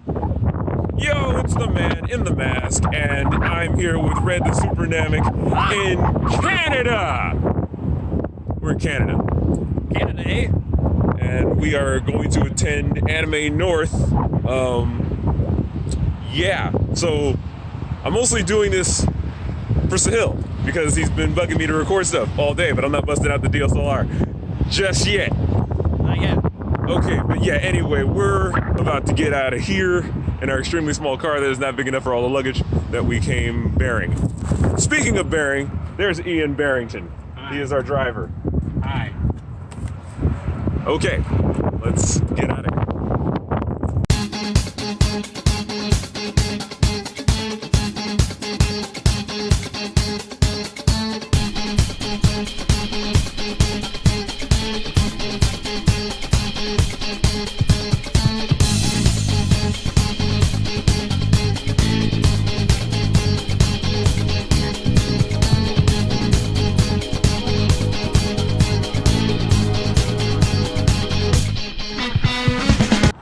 Yo, it's the man in the mask, and I'm here with Red the Super Namek in Canada. We're in Canada. Canada, eh? And we are going to attend Anime North. Yeah, so I'm mostly doing this for Sahil because he's been bugging me to record stuff all day, but I'm not busting out the DSLR just yet. Not yet. Okay, but yeah, anyway, we're about to get out of here in our extremely small car that is not big enough for all the luggage that we came bearing. Speaking of bearing, there's Ian Barrington. Hi. He is our driver. Hi. Okay, let's get out of here.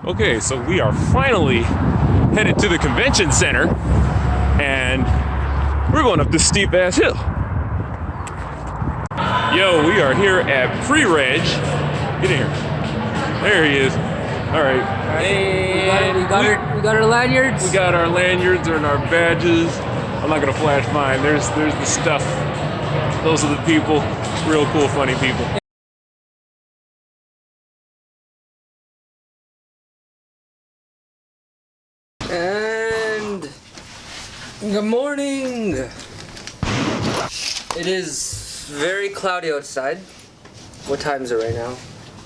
Okay, so we are finally headed to the convention center, and we're going up this steep ass hill. Yo, we are here at pre-reg. Get in here. There he is. All right. And we got our lanyards. We got our lanyards and our badges. I'm not gonna flash mine. There's the stuff. Those are the people. Real cool, funny people. And good morning. It is very cloudy outside. What time is it right now?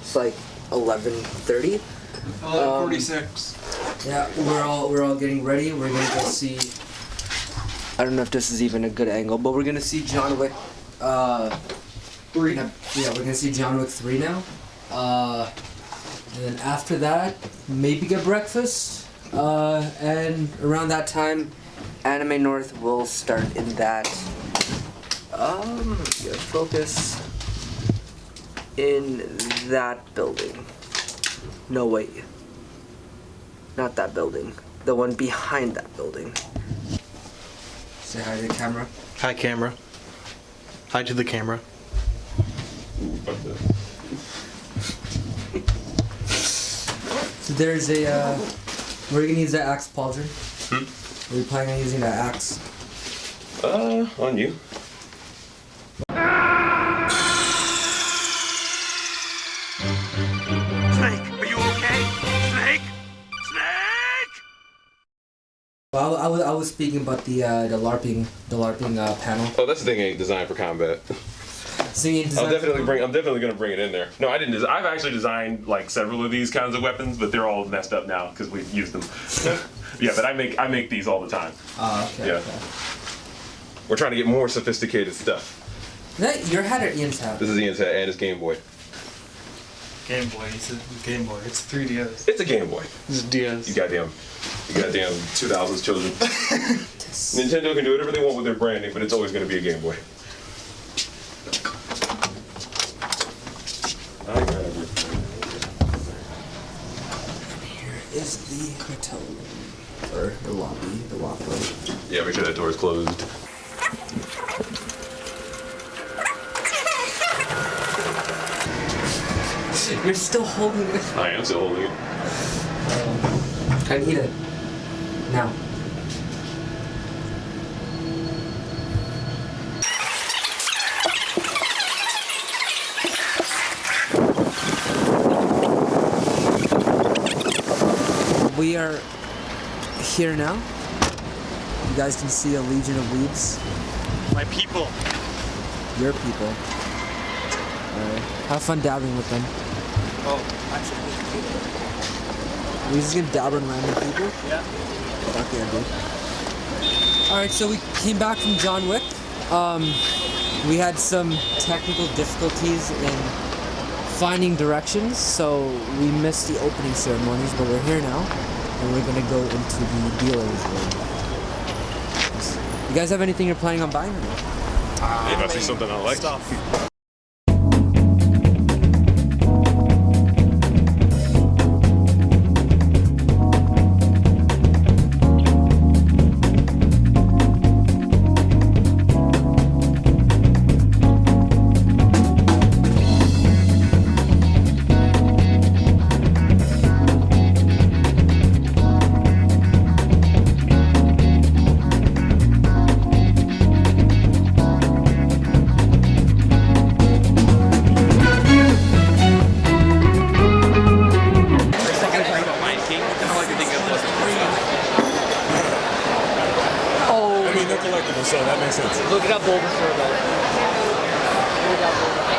It's like 11:30. 11:46. Yeah, we're all getting ready. We're gonna go see. I don't know if this is even a good angle, but we're gonna see John Wick. We're gonna see John Wick 3 now. And then after that, maybe get breakfast. And around that time, Anime North will start in that. Focus in that building. No, wait. Not that building. The one behind that building. Say hi to the camera. Hi, camera. Hi to the camera. So there's a, we're gonna use that axe, Pauldron. Are we planning on using that axe? On you. Snake, are you okay? Snake? Snake! Well, I was speaking about the LARPing panel. Oh, this thing ain't designed for combat. Singing I'm definitely gonna bring it in there. No, I didn't. I've actually designed like several of these kinds of weapons, but they're all messed up now because we've used them. Yeah, but I make these all the time. Okay. Yeah. Okay. We're trying to get more sophisticated stuff. Is that your hat or Ian's hat? This is Ian's hat and his Game Boy. Game Boy. It's a Game Boy. It's a 3DS. It's a Game Boy. It's a DS. You goddamn 2000s children. Nintendo can do whatever they want with their branding, but it's always going to be a Game Boy. Here is the hotel room, or the lobby, the walkway. Yeah, make sure that door is closed. You're still holding it. I am still holding it. I need it. Now. We are here now. You guys can see a legion of weebs. My people. Your people. Have fun dabbing with them. Oh, actually. We're just gonna dab on random people? Yeah. Okay, dude. Alright, so we came back from John Wick. We had some technical difficulties in finding directions, so we missed the opening ceremonies, but we're here now, and we're gonna go into the dealer's room. You guys have anything you're planning on buying or not? If I see something I like. Stuff. Bulbasaur though. We got Bulbasaur.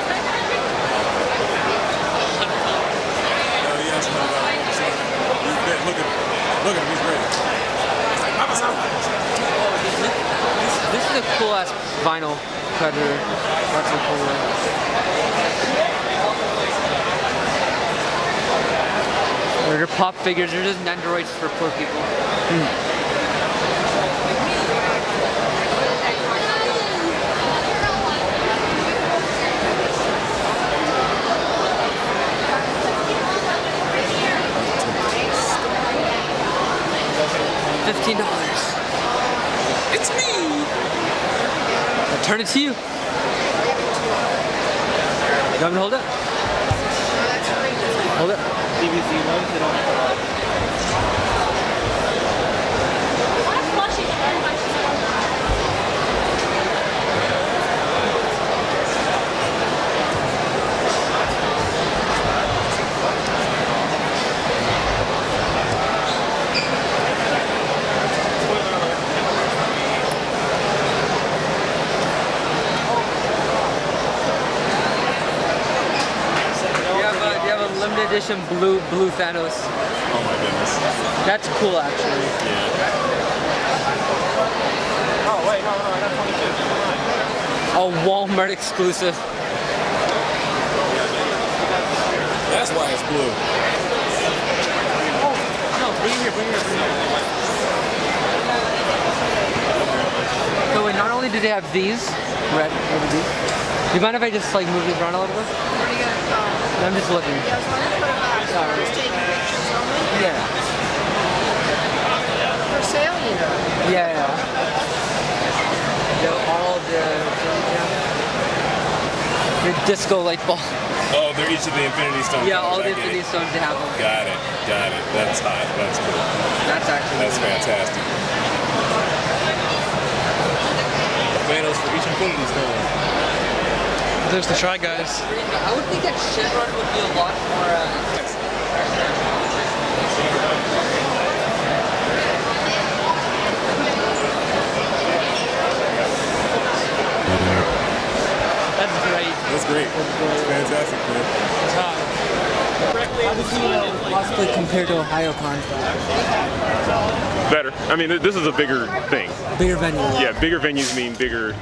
Look at him, he's ready. This is a cool ass vinyl predator. That's a cool one. They're pop figures, they're just Nendoroids for poor people. $15. It's me! I'll turn it to you. You want me to hold it? Hold it. You have a limited edition blue Thanos. Oh my goodness. That's cool actually. Yeah. Oh wait, no, I got 22. A Walmart exclusive. That's why it's blue. Oh, no, bring it here. So wait, not only do they have these, red, over these. Do you mind if I just like move these around a little bit? Where are you gonna go? I'm just looking. Yeah, I was wondering what about just taking pictures only? Yeah. For sale, you know. Yeah. They're all the disco light ball. Oh, they're each of the Infinity Stones. Yeah, all the I get Infinity it. Stones they have them. Got it. That's hot. That's cool. That's fantastic. Thanos for each Infinity Stone. There's the Try Guys. I would think that Shenron would be a lot more. That's great. That's great. It's fantastic, man. How does he possibly compare to Ohio Con? Better. I mean, this is a bigger thing. Bigger venue. Yeah, bigger venues mean bigger.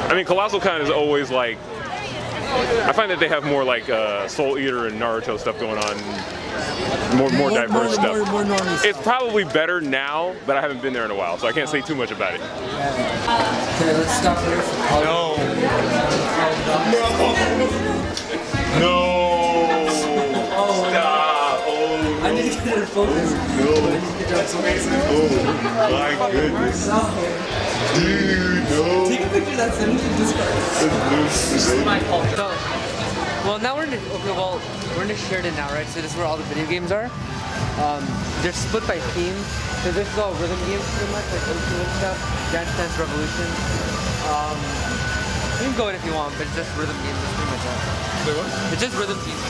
I mean, Colossal Con is always like. I find that they have more like Soul Eater and Naruto stuff going on. More diverse stuff. More normal It's probably better now, but I haven't been there in a while, so I can't say too much about it. Okay, let's stop here. No. Stop. Oh. I need to get her focus. No. That's amazing. Oh my goodness. Dude, no. Take a picture of that sentence and discard. This is my fault. So, well, now we're in Sheridan now, right? So this is where all the video games are. They're split by theme. So this is all rhythm games pretty much, like O2 and stuff. Dance Dance Revolution. You can go in if you want, but it's just rhythm games. That's pretty much all. Say what? It's just rhythm games.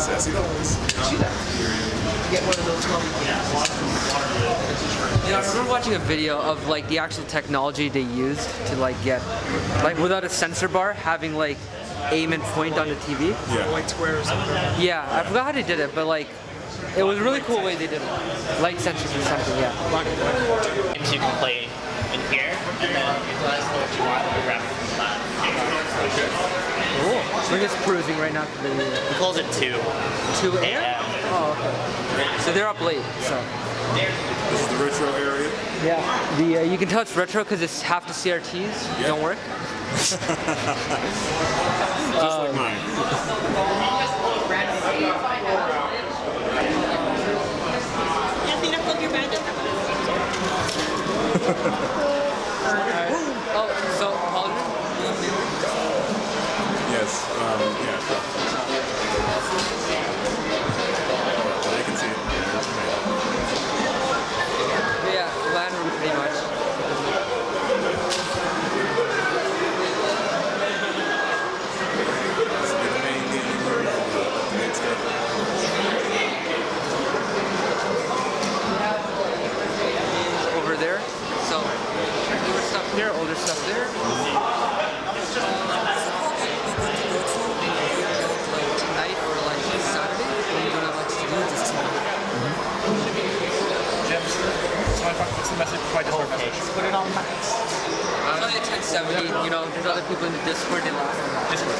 Sassy dogs. Get one of those You know, I remember watching a video of like the actual technology they used to like get, like without a sensor bar, having like aim and point on the TV. Yeah. White square or something. Yeah, I forgot how they did it, but like, it was a really cool way they did it. Light sensors or something, yeah. Games you can play in here, and then you realize what you want to grab it from that. Cool. We're just cruising right now to the We close at 2. 2 a.m. Yeah. Oh, okay. So they're up late. So This is the retro area. yeah, the you can tell it's retro because it's half the CRTs don't work. Just like mine. Oh, so Pauldron? Yes. Yeah. I can see it. Yeah, older stuff there. Tonight or like Saturday when you don't have much to do, just tomorrow. What's the message? Okay, just put it on max. It's only a 1070, you know, there's other people in the Discord, they laugh at that.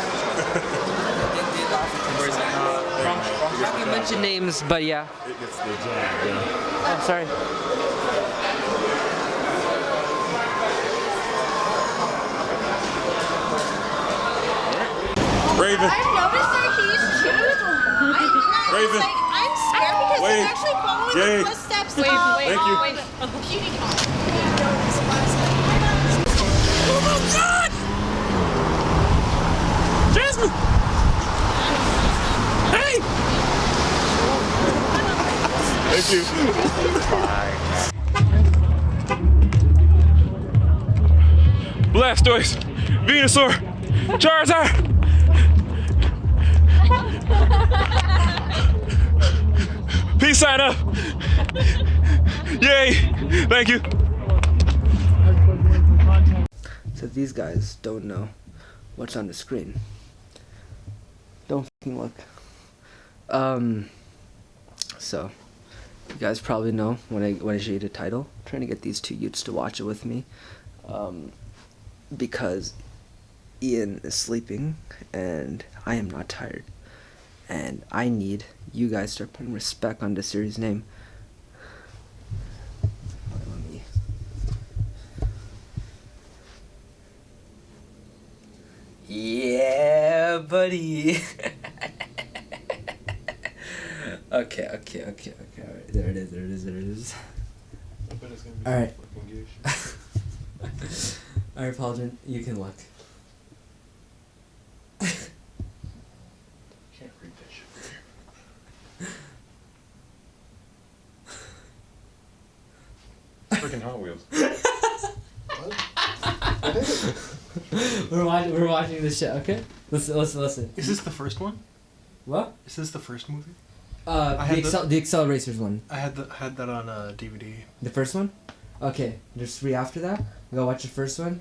They laugh at 1070. I'm not gonna mention names, but yeah. It's the job, yeah. Oh, sorry. Raven. I've noticed that he's cute. Raven. I'm scared because Wait. he's actually following Yay. the footsteps of Thank you. PewDiePie. Oh my God! Jasmine! Hey! Thank you. Blastoise, Venusaur, Charizard! Peace sign up! Yay! Thank you. So these guys don't know what's on the screen. Don't fucking look. So you guys probably know when I show you the title. I'm trying to get these two youths to watch it with me. Because Ian is sleeping and I am not tired. And I need you guys to start putting respect on the series name. Let me. Yeah, buddy. Okay. Alright, there it is. Alright. Alright, Paulton, you can look. Can't read that shit. Freaking Hot Wheels. We're watching this shit, okay? Listen. Is this the first one? What? Is this the first movie? The Excel Racers one. I had that on DVD. The first one? Okay, there's 3 after that. We gotta watch the first one,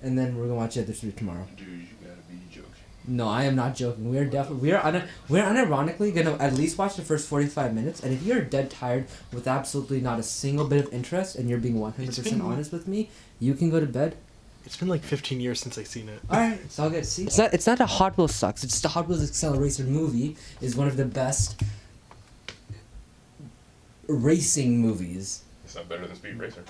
and then we're gonna watch the other 3 tomorrow. Dude, you gotta be joking. No, I am not joking. We're unironically gonna at least watch the first 45 minutes, and if you're dead tired with absolutely not a single bit of interest, and you're being 100% honest with me, you can go to bed. It's been like 15 years since I've seen it. Alright, it's all good. See? It's not that Hot Wheels sucks, it's the Hot Wheels Accelerator movie is one of the best racing movies. It's not better than Speed Racer.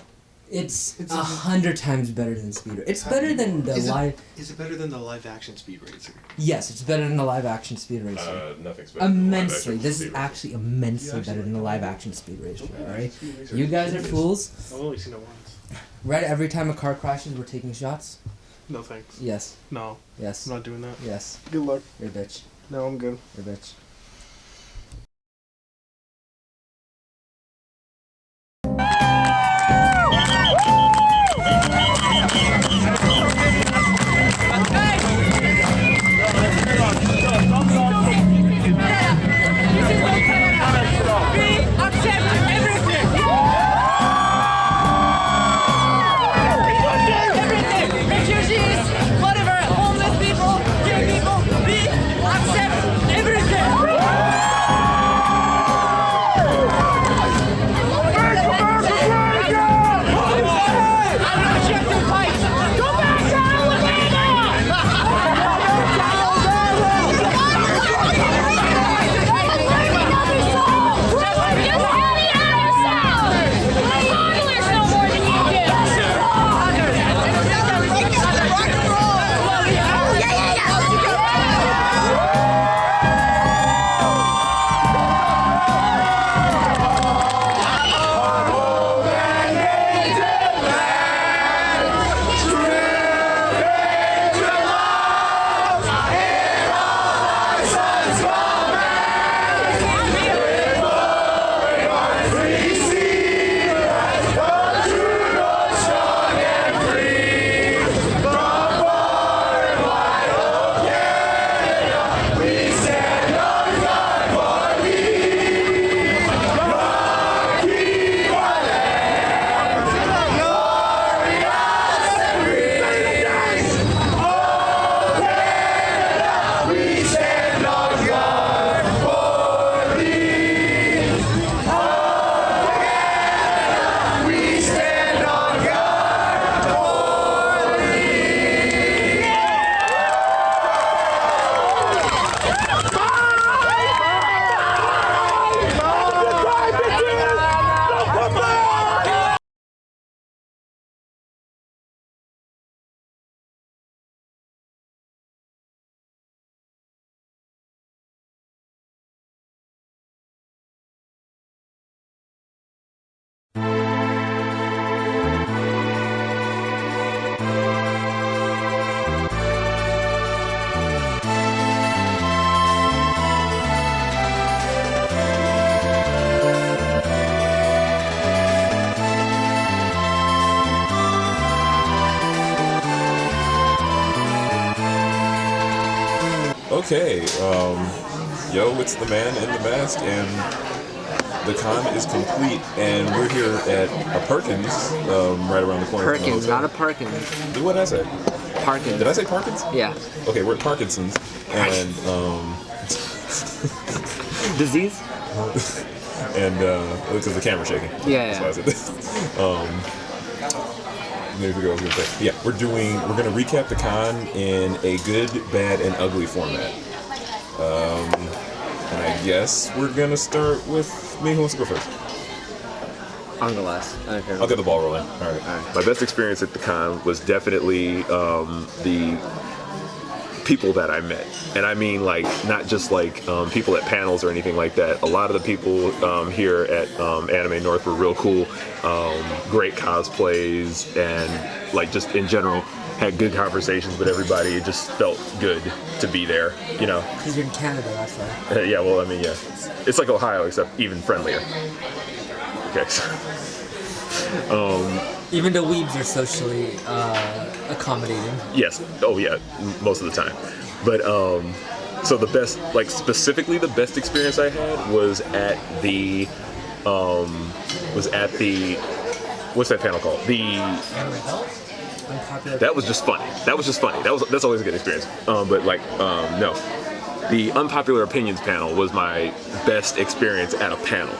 It's 100 times better than Speed Racer. It's better than the live... Is it better than the live-action Speed Racer? Yes, it's better than the live-action Speed Racer. Nothing's better than the live Immensely. action This Speed is Racer. actually immensely better than the live-action Speed Racer, alright? You guys are fools. I've only seen it once. Right, every time a car crashes, we're taking shots? No thanks. Yes. No, Yes. I'm not doing that. Yes. Good luck. You're a bitch. No, I'm good. You're a bitch. Refugees, whatever, homeless people, gay people, we accept everything. Okay, yo, it's the man in the mask, and the con is complete, and we're here at a Perkins, right around the corner. Perkins, not a Parkins. What did I say? Parkins. Did I say Parkins? Yeah. Okay, we're at Parkinson's, and Disease? and because the camera's shaking. Yeah. That's why I said this. Maybe what I was gonna say. Yeah, we're gonna recap the con in a good, bad, and ugly format. And I guess we're gonna start with me. Who wants to go first? On the last. Okay. I'll get the ball rolling. All right. My best experience at the con was definitely the people that I met, and I mean like not just like people at panels or anything like that. A lot of the people here at Anime North were real cool, great cosplays, and like just in general had good conversations with everybody. It just felt good to be there, you know. Because you're in Canada, that's why. Yeah, well, I mean, yeah, it's like Ohio except even friendlier. Okay. Even the weebs are socially accommodating. Yes. Oh yeah. Most of the time. But so the best, like specifically the best experience I had was at the what's that panel called? That was just funny. That's always a good experience. But like no, the unpopular opinions panel was my best experience at a panel.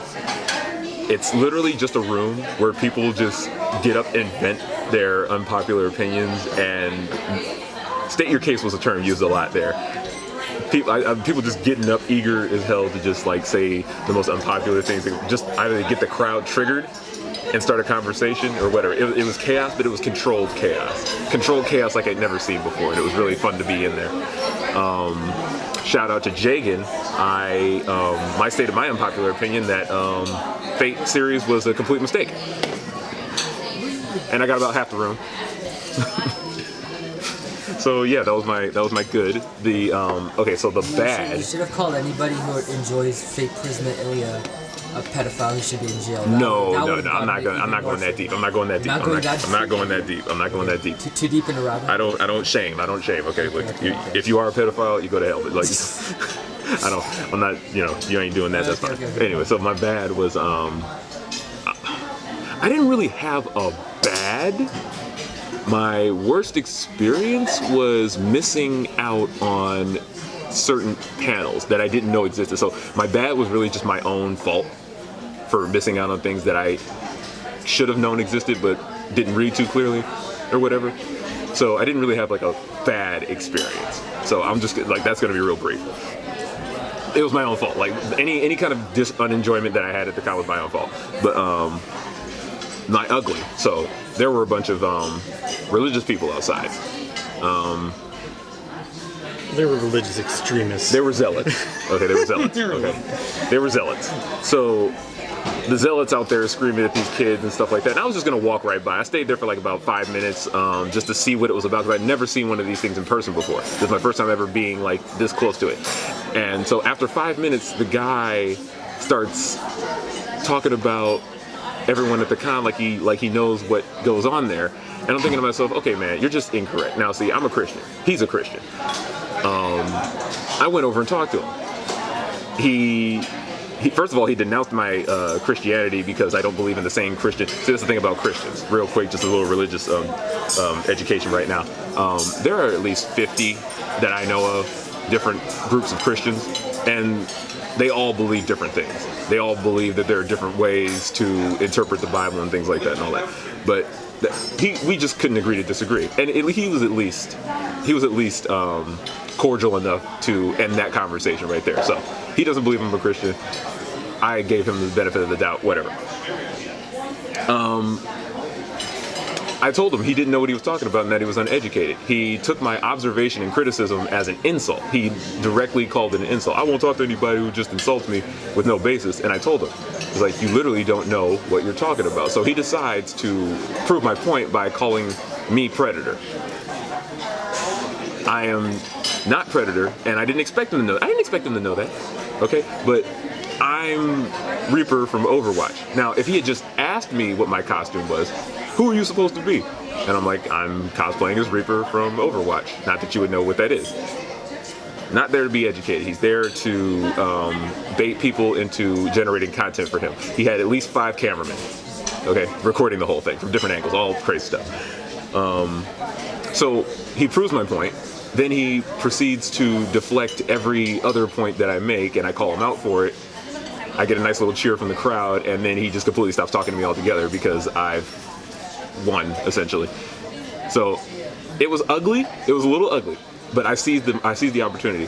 It's literally just a room where people just get up and vent their unpopular opinions, and state your case was a term used a lot there. People just getting up eager as hell to just like say the most unpopular things, just either get the crowd triggered and start a conversation or whatever. It was chaos, but it was controlled chaos like I'd never seen before, and it was really fun to be in there. Shout out to Jagan. I stated my unpopular opinion that Fate series was a complete mistake, and I got about half the room. So yeah, that was my good. The okay, so the bad. You should have called anybody who enjoys fake Prisma Ilya a pedophile who should be in jail. No, I'm not going that deep. I'm not going that deep. I'm not going that deep. Too deep in the rabbit. I don't shame. Okay, like if you are a pedophile, you go to hell. But like, I'm not. You know, you ain't doing that. That's fine. Okay. Anyway, so my bad was I didn't really have a bad. My worst experience was missing out on certain panels that I didn't know existed. So my bad was really just my own fault for missing out on things that I should have known existed but didn't read too clearly or whatever. So I didn't really have like a bad experience. So I'm just like, that's gonna be real brief. It was my own fault. Like any kind of unenjoyment that I had at the con was my own fault. But not ugly. So there were a bunch of religious people outside. They were religious extremists. They were zealots. Okay, they were zealots. Okay, they were zealots. So the zealots out there screaming at these kids and stuff like that. And I was just gonna walk right by. I stayed there for like about 5 minutes just to see what it was about, because I'd never seen one of these things in person before. This is my first time ever being like this close to it. And so after 5 minutes, the guy starts talking about everyone at the con like he knows what goes on there. And I'm thinking to myself, okay, man, you're just incorrect. Now, see, I'm a Christian. He's a Christian. I went over and talked to him. He first of all, he denounced my Christianity because I don't believe in the same Christian. See, that's the thing about Christians. Real quick, just a little religious education right now. There are at least 50 that I know of, different groups of Christians, and they all believe different things. They all believe that there are different ways to interpret the Bible and things like that and all that. But we just couldn't agree to disagree. And he was at least cordial enough to end that conversation right there. So he doesn't believe I'm a Christian. I gave him the benefit of the doubt, whatever. I told him he didn't know what he was talking about and that he was uneducated. He took my observation and criticism as an insult. He directly called it an insult. I won't talk to anybody who just insults me with no basis. And I told him, it's like, you literally don't know what you're talking about. So he decides to prove my point by calling me predator. I am not predator, and I didn't expect him to know that. I didn't expect him to know that, okay? But I'm Reaper from Overwatch. Now, if he had just asked me what my costume was, who are you supposed to be? And I'm like, I'm cosplaying as Reaper from Overwatch. Not that you would know what that is. Not there to be educated. He's there to bait people into generating content for him. He had at least 5 cameramen, okay, recording the whole thing from different angles, all crazy stuff. So he proves my point. Then he proceeds to deflect every other point that I make, and I call him out for it. I get a nice little cheer from the crowd, and then he just completely stops talking to me altogether because I've won, essentially. So it was ugly. It was a little ugly, but I seized the opportunity.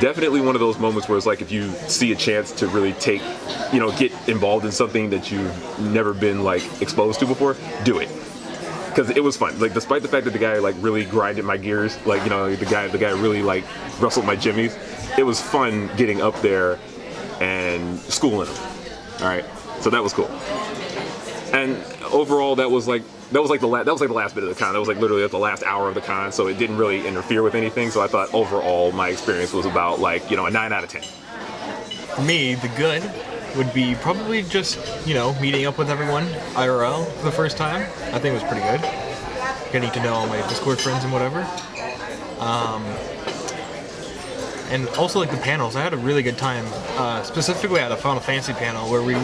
Definitely one of those moments where it's like if you see a chance to really take, get involved in something that you've never been like exposed to before, do it. Because it was fun. Like, despite the fact that the guy like really grinded my gears, like the guy really like rustled my jimmies. It was fun getting up there and schooling him. All right, so that was cool. And overall, that was like the last bit of the con. That was like literally the last hour of the con. So it didn't really interfere with anything. So I thought overall my experience was about like a 9 out of 10. For me, the good would be probably just, meeting up with everyone IRL for the first time. I think it was pretty good. Getting to know all my Discord friends and whatever. And also like the panels, I had a really good time. Specifically at a Final Fantasy panel where we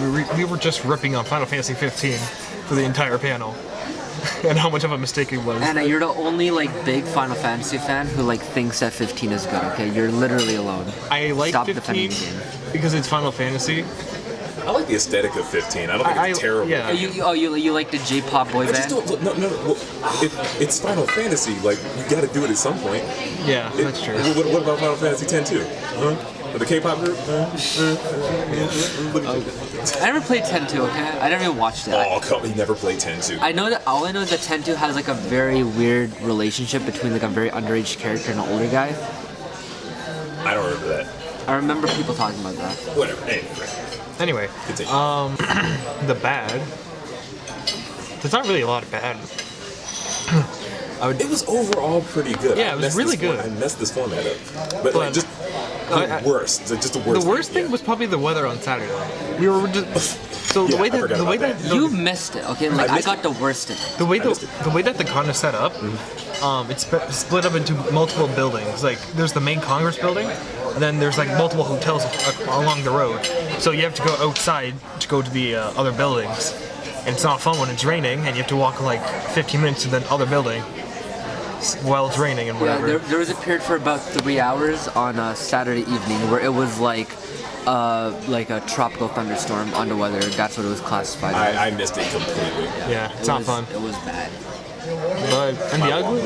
were just ripping on Final Fantasy 15 for the entire panel. And how much of a mistake it was. Anna, you're the only big Final Fantasy fan who thinks that 15 is good. Okay, you're literally alone. I like Stop 15 defending the game. because it's Final Fantasy. I like the aesthetic of 15. I don't think it's terrible. Yeah. You like the J-pop boy I just band? don't. No. Well, it's Final Fantasy. Like, you got to do it at some point. Yeah, that's true. What about Final Fantasy 10 too? The K-pop group? I never played 10-2, okay? I never even watched it. Oh, come! You never played 10 I know that all I know is that 10-2 has a very weird relationship between a very underage character and an older guy. I don't remember that. I remember people talking about that. Whatever. Anyway, Continue. the bad. There's not really a lot of bad. It was overall pretty good. Yeah, it was really good. I messed this format up, but like just the worst. It's like just the worst. The worst thing was probably the weather on Saturday. We were just so the Yeah, way I forgot about that You missed it, okay? I missed got the worst in it. the way that the con is set up, it's split up into multiple buildings. Like there's the main Congress building, and then there's like multiple hotels along the road. So you have to go outside to go to the other buildings, and it's not fun when it's raining, and you have to walk like 15 minutes to the other building while it's raining and Yeah, whatever. there was a period for about 3 hours on a Saturday evening where it was like a tropical thunderstorm on the weather. That's what it was classified as. I missed it completely. Yeah, it's not fun. It was bad. But and the ugly.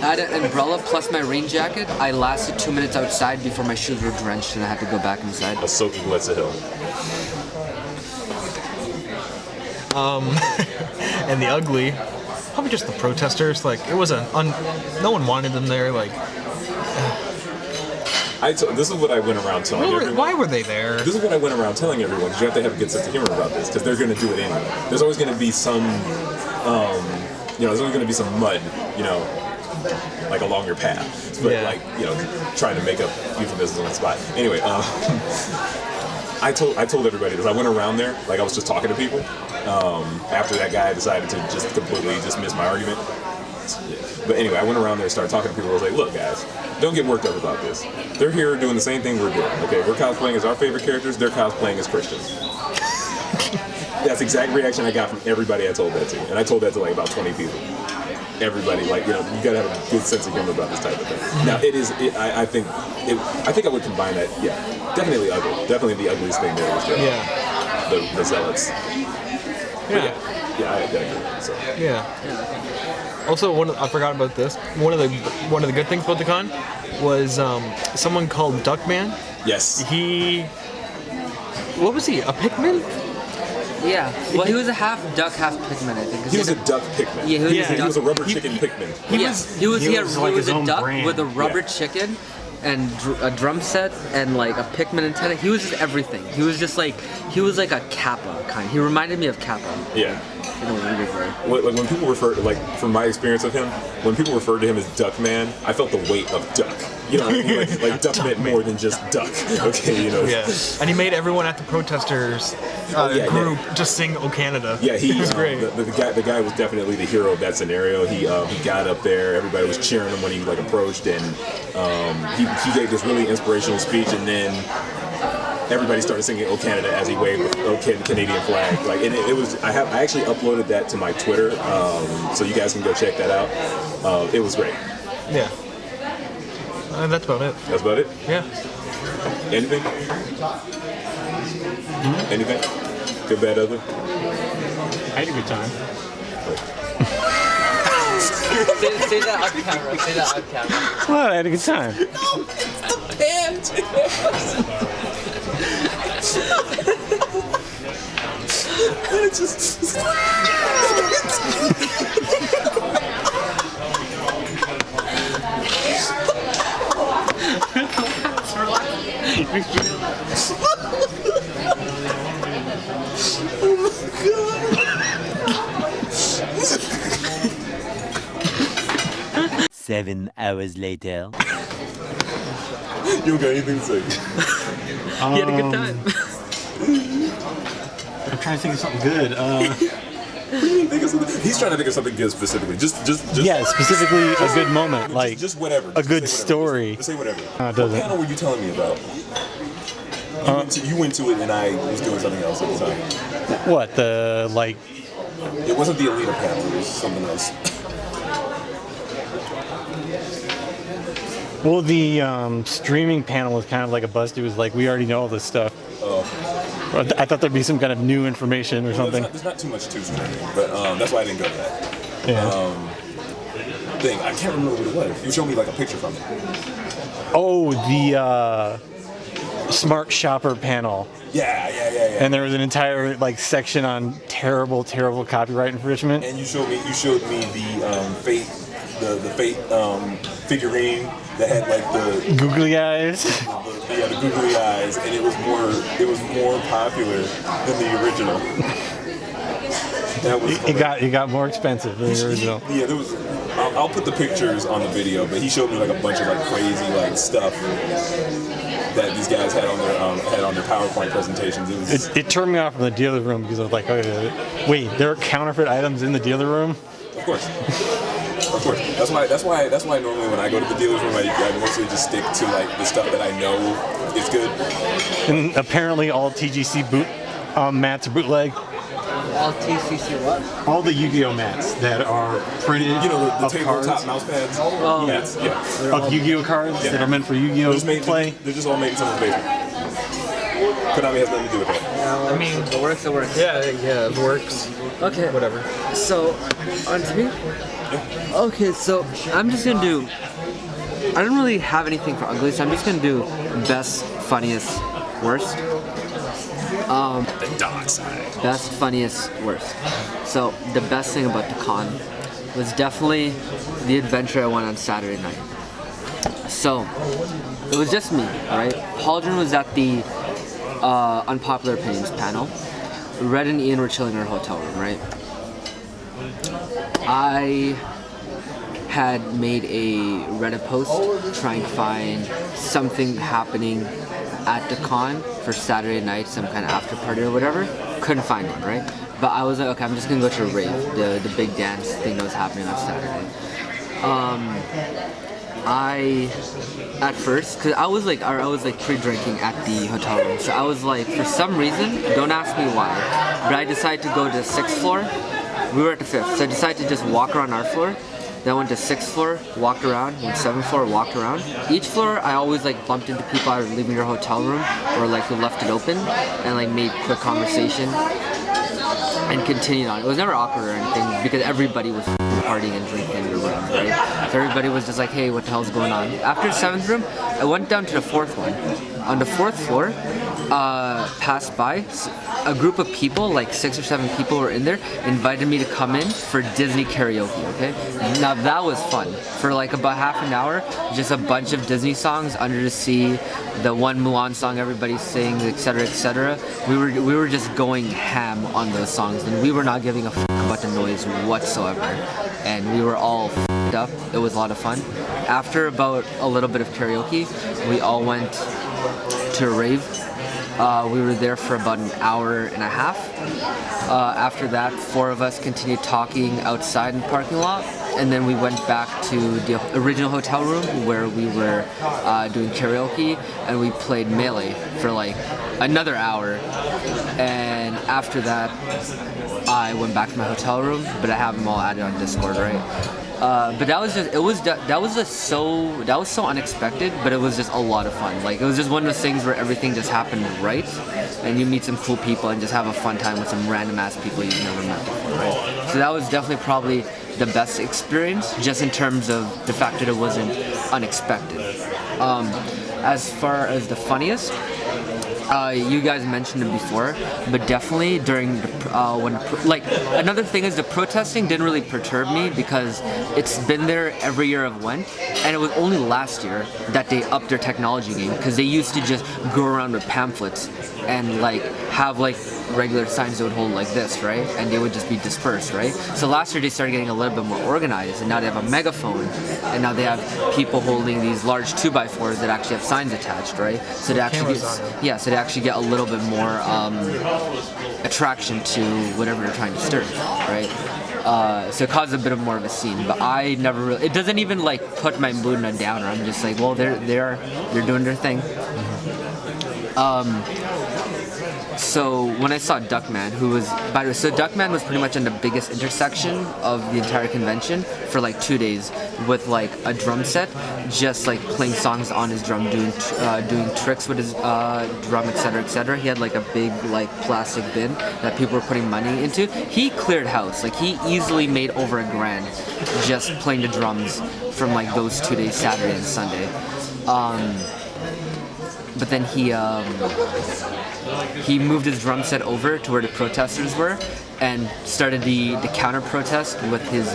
I had an umbrella plus my rain jacket. I lasted 2 minutes outside before my shoes were drenched and I had to go back inside. A soaking wet's a hill. And the ugly, probably just the protesters. Like it was no one wanted them there. Like This is what I went around telling everyone. why were they there? This is what I went around telling everyone. 'Cause you have to have a good sense of humor about this, because they're going to do it anyway. There's always going to be some, there's always going to be some mud, like along your path. But Yeah. trying to make up euphemisms on the spot. Anyway, I told everybody this. I went around there, like I was just talking to people. After that guy decided to just completely dismiss my argument. But anyway, I went around there and started talking to people. I was like, look, guys, don't get worked up about this. They're here doing the same thing we're doing. Okay, we're cosplaying as our favorite characters. They're cosplaying as Christians. That's the exact reaction I got from everybody I told that to. And I told that to like about 20 people. Everybody, you gotta have a good sense of humor about this type of thing. Now, I think I would combine that, definitely ugly. Definitely the ugliest thing there was the zealots. Yeah. Yeah, I agree. So. Yeah. Also, I forgot about this. One of the good things about the con was someone called Duckman. Yes. What was he? A Pikmin? Yeah. Well, he was a half duck, half Pikmin, I think. He was a duck Pikmin. Yeah, He was a rubber chicken Pikmin. He was his a own duck brand. with a rubber chicken and a drum set and like a Pikmin antenna. He was just everything. He was like a Kappa kind. He reminded me of Kappa. Yeah. in a weird way. Like when people refer, like from my experience of him, when people refer to him as Duck Man, I felt the weight of duck. You know what I mean? Like duck meant more than just duck. Okay, you know. Yeah, and he made everyone at the protesters group just sing "O Canada." Yeah, he was great. The guy was definitely the hero of that scenario. He got up there, everybody was cheering him when he like approached, and he gave this really inspirational speech, and then everybody started singing "O Canada" as he waved the Canadian flag. Like, and it was. I actually uploaded that to my Twitter, so you guys can go check that out. It was great. Yeah. That's about it. That's about it. Yeah. Anything? Anything? Good, bad, other? I had a good time. Say that on camera. Say that on camera. Well, I had a good time. It's just. Oh 7 hours later. You don't got anything to say? He had a good time. I'm trying to think of something good. What do you mean think of something? He's trying to think of something good specifically. Just Yeah, specifically a good moment, like just whatever. a good Just say story. Just say whatever. It What doesn't. panel were you telling me about? You went to it and I was doing something else at the time. What the like? It wasn't the Alita panel. It was something else. Well, the streaming panel was kind of like a bust. It was like we already know all this stuff. I thought there'd be some kind of new information or something. There's not too much to streaming, but that's why I didn't go to that. Yeah. Thing. I can't remember what it was. You showed me like a picture from it. Oh, the Smart Shopper panel. Yeah. And there was an entire like section on terrible copyright infringement. And you showed me the Fate, the Fate figurine that had like the googly eyes. The googly eyes, and it was more popular than the original. That was it got more expensive than the original. Yeah, there was. I'll put the pictures on the video, but he showed me like a bunch of like crazy like stuff that these guys had on their PowerPoint presentations. It turned me off from the dealer room because I was like, okay, wait, there are counterfeit items in the dealer room? Of course. Of course. That's why normally when I go to the dealer's room, I mostly just stick to like the stuff that I know is good. And apparently all TGC mats are bootleg. All TCC what? All the Yu-Gi-Oh mats that are printed the of tabletop cards. mouse pads. Oh. Yes, yeah. Of Yu-Gi-Oh cards that are meant for Yu-Gi-Oh play. They're just all made in someone's basement. Konami has nothing to do with that. I mean, It works. yeah, it works. Okay. Whatever. So, on to me? Okay, so I'm just gonna do. I don't really have anything for ugly, so I'm just gonna do best, funniest, worst. The dark side. Best, funniest, worst. So, the best thing about the con was definitely the adventure I went on Saturday night. So, it was just me, right? Pauldron was at the Unpopular Opinions panel. Red and Ian were chilling in our hotel room, right? I had made a Reddit post trying to find something happening at the con for Saturday night, some kind of after party or whatever. Couldn't find one, right? But I was like, okay, I'm just gonna go to a rave, the big dance thing that was happening on Saturday. I at first, cause I was like pre-drinking at the hotel room, so I was like, for some reason, don't ask me why, but I decided to go to the 6th floor. We were at the 5th, so I decided to just walk around our floor. Then I went to 6th floor, walked around, went 7th floor, walked around. Each floor, I always like bumped into people either leaving their hotel room or like who left it open and like made quick conversation and continued on. It was never awkward or anything because everybody was partying and drinking in the room, right? So everybody was just like, hey, what the hell's going on? After the 7th room, I went down to the 4th one. On the 4th floor, passed by, a group of people, like 6 or 7 people were in there, invited me to come in for Disney karaoke, okay? Now that was fun. For like about half an hour, just a bunch of Disney songs, Under the Sea, the one Mulan song everybody sings, etc., etc. We were just going ham on those songs, and we were not giving a fuck but the noise whatsoever. And we were all f***ed up. It was a lot of fun. After about a little bit of karaoke, we all went to a rave. We were there for about an hour and a half. After that, 4 of us continued talking outside in the parking lot, and then we went back to the original hotel room where we were doing karaoke, and we played Melee for like another hour. And after that, I went back to my hotel room, but I have them all added on Discord, right? But that was so unexpected, but it was just a lot of fun. Like, it was just one of those things where everything just happened right, and you meet some cool people and just have a fun time with some random ass people you've never met before, right? So that was definitely probably the best experience, just in terms of the fact that it wasn't unexpected. As far as the funniest, you guys mentioned it before, but definitely during another thing is the protesting didn't really perturb me because it's been there every year I've went, and it was only last year that they upped their technology game, because they used to just go around with pamphlets and like have like regular signs that would hold like this, right? And they would just be dispersed, right? So last year they started getting a little bit more organized, and now they have a megaphone, and now they have people holding these large 2x4s that actually have signs attached, right? So they actually so they actually get a little bit more attraction to whatever they're trying to stir, right? So it caused a bit of more of a scene, but I never really, it doesn't even like put my mood in a downer. I'm just like, well, they're doing their thing. So when I saw Duckman, who was, by the way, so Duckman was pretty much in the biggest intersection of the entire convention for like 2 days with like a drum set, just like playing songs on his drum, doing tricks with his drum, etc., etc. He had like a big like plastic bin that people were putting money into. He cleared house, like he easily made over $1,000 just playing the drums from like those 2 days, Saturday and Sunday. But then he moved his drum set over to where the protesters were and started the counter protest with his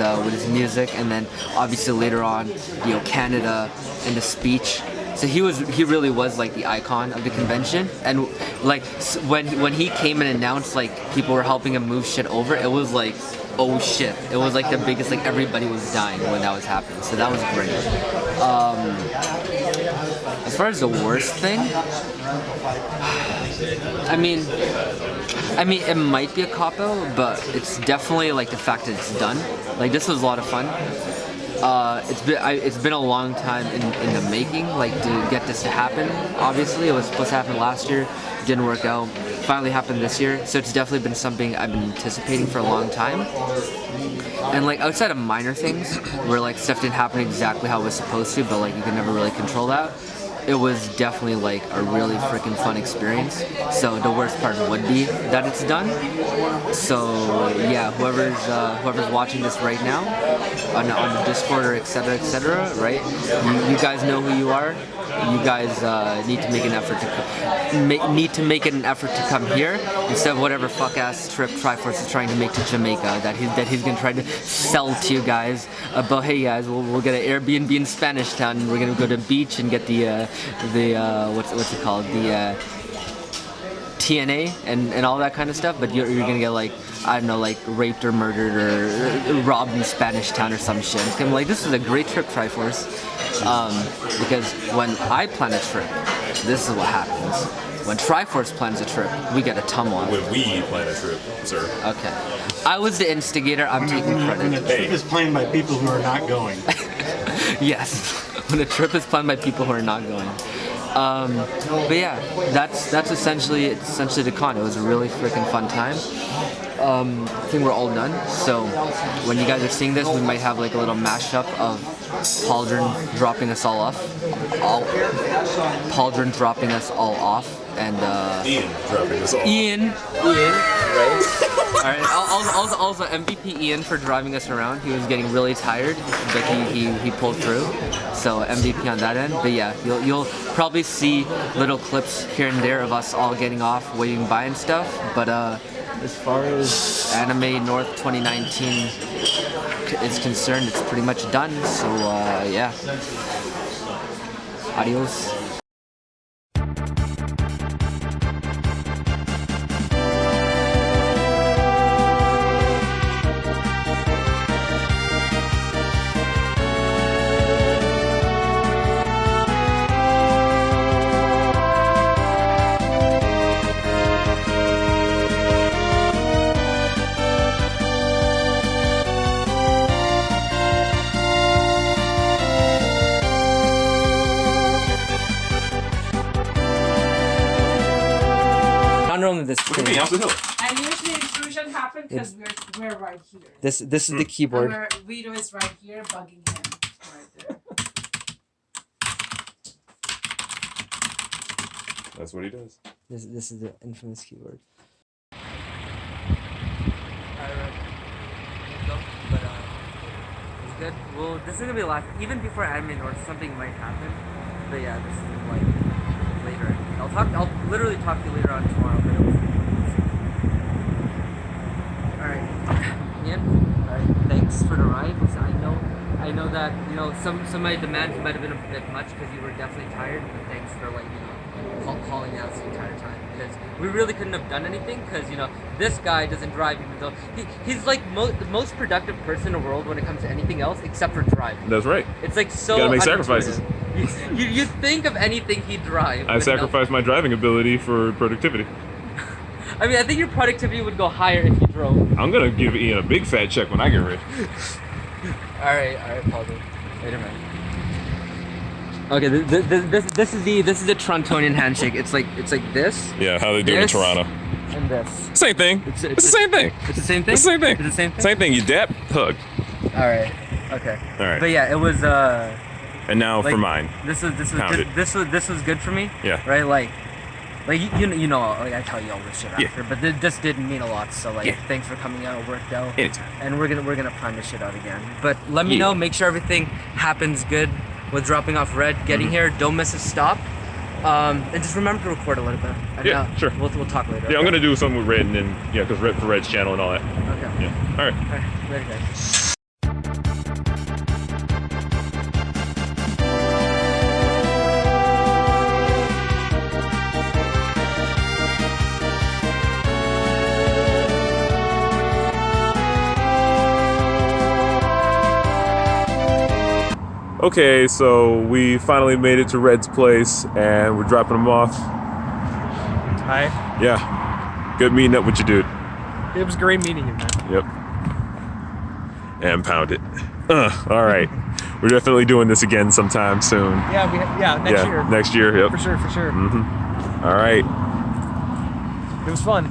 music, and then obviously later on, you know, Canada and the speech. So he really was like the icon of the convention, and like when he came and announced like people were helping him move shit over, it was like, oh shit, it was like the biggest, like everybody was dying when that was happening, so that was great. As far as the worst thing, I mean, it might be a cop-out, but it's definitely like the fact that it's done. Like, this was a lot of fun. It's been a long time in the making, like, to get this to happen. Obviously, it was supposed to happen last year, didn't work out. Finally happened this year, so it's definitely been something I've been anticipating for a long time. And like outside of minor things, where like stuff didn't happen exactly how it was supposed to, but like you can never really control that, it was definitely like a really freaking fun experience. So the worst part would be that it's done. So yeah, whoever's watching this right now on the Discord or etc., right? You guys know who you are. You guys need to make an effort to come here instead of whatever fuck ass trip Triforce is trying to make to Jamaica that he's gonna try to sell to you guys. But hey guys, we'll get an Airbnb in Spanish Town, and we're gonna go to the beach and get the what's it called, the TNA and all that kind of stuff, but you're gonna get like, I don't know, like raped or murdered or robbed in Spanish Town or some shit. It's gonna be like, this is a great trip, Triforce. Because when I plan a trip, this is what happens. When Triforce plans a trip, we get a tumble. When we plan a trip, sir. Okay. I was the instigator, I'm taking credit. When a trip is planned by people who are not going. Yes. When a trip is planned by people who are not going. But yeah, that's essentially the con. It was a really freaking fun time. I think we're all done. So when you guys are seeing this, we might have like a little mashup of Pauldron dropping us all off, and Ian dropping us all. Ian, right? All right. Also MVP Ian for driving us around. He was getting really tired, but he pulled through. So MVP on that end. But yeah, you'll probably see little clips here and there of us all getting off, waving by and stuff. But as far as Anime North 2019 is concerned, it's pretty much done. So yeah. Adios. Look at me, I'm the hill. And usually intrusion happens because we're right here. This is the keyboard. And Vito is right here, bugging him right there. That's what he does. This is the infamous keyboard. It's good. Well, this is gonna be live even before admin or something might happen. But yeah, this is like later. I'll literally talk to you later on tomorrow. But it was all right, Ian. All right, thanks for the ride. Listen, I know that some of my demands might have been a bit much because you were definitely tired. But thanks for calling out the entire time because we really couldn't have done anything because this guy doesn't drive even though he's like the most productive person in the world when it comes to anything else except for driving. That's right. It's like so. You gotta make sacrifices. You think of anything he'd drive. I sacrificed my driving ability for productivity. I mean, I think your productivity would go higher if you drove. I'm gonna give Ian a big fat check when I get ready. all right, Paul. Later, man. Okay, this is the Torontonian handshake. It's like this. Yeah, how they do it in Toronto. And this. Same thing. It's the same thing. It's the same thing. It's the same thing. It's the same thing. Same thing. You dap, hug. All right. Okay. All right. But yeah, it was. And now for mine. This was Pound this was good for me. Yeah. Right. Like you know, like I tell you all this shit after, but this didn't mean a lot. So thanks for coming out. It worked out. Anytime. And we're gonna plan this shit out again. But let me know. Make sure everything happens good with dropping off Red, getting here. Don't miss a stop. And just remember to record a little bit. And, sure. We'll talk later. Yeah, I'm gonna do something with Red and then because for Red's channel and all that. Okay. Yeah. All right. All right. Later, guys. Okay, so we finally made it to Red's place and we're dropping him off. Hi. Yeah. Good meeting up with you, dude. It was great meeting you, man. Yep. And pound it. All right. We're definitely doing this again sometime soon. Yeah, next year. Next year, yep. For sure. All right. It was fun.